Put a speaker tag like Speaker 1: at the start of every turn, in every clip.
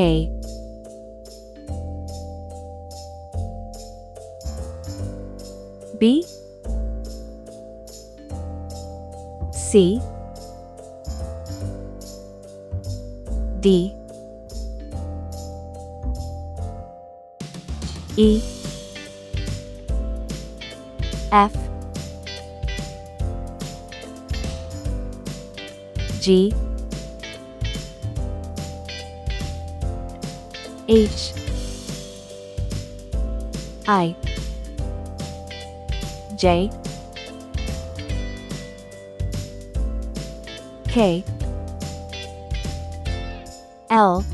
Speaker 1: A B C D E F G H I J K L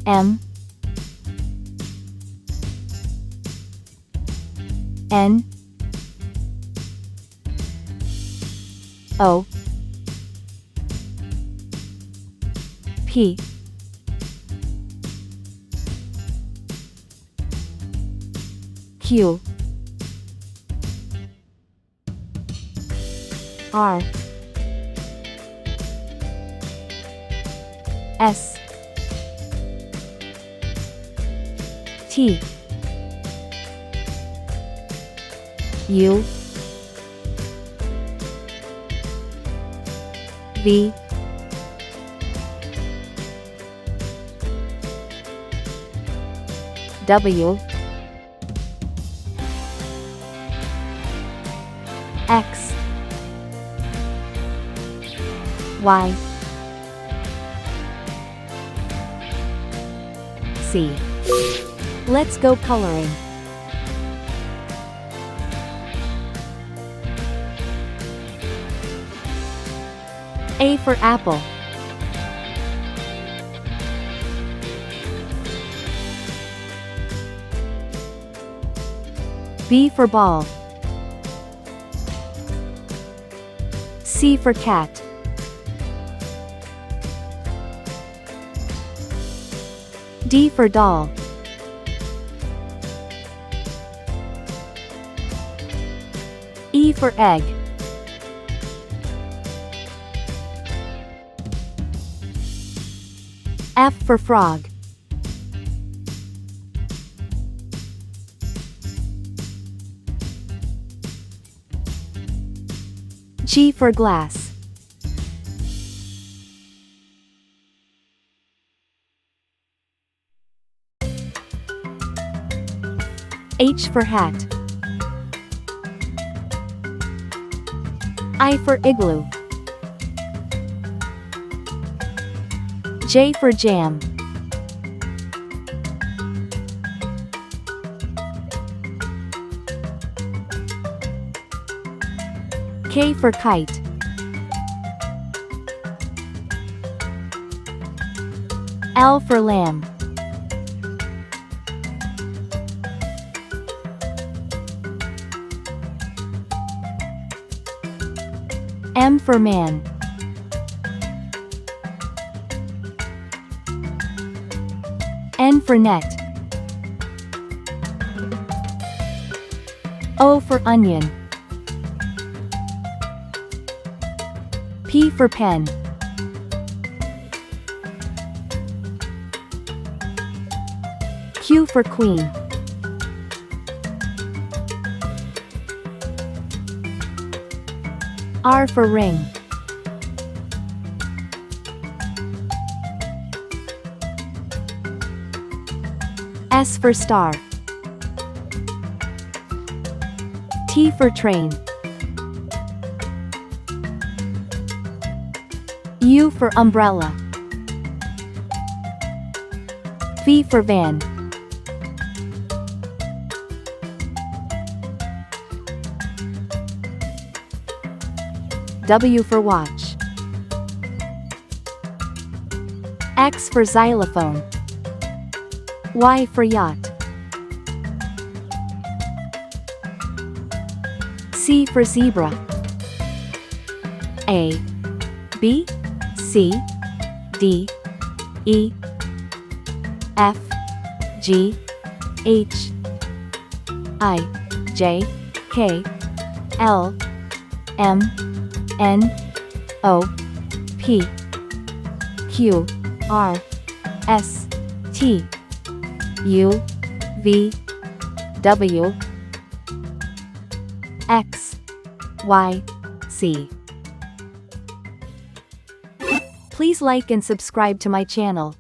Speaker 1: M N O P Q R S T U V W X Y C. Let's go coloring. A for apple. B for ball. C for cat. D for doll. E for egg. F for frog. G for glass. H for hat. I for igloo. J for jam. K for kite. L for lamb. M for man. N for net. O for onion. P for pen. Q for queen. R for ring. S for star. T for train. U for umbrella. V for van. W for watch. X for xylophone. Y for yacht. C for zebra. A B C D E F G H I J K L M N O P Q R S T U V W X Y Z. Please like and subscribe to my channel.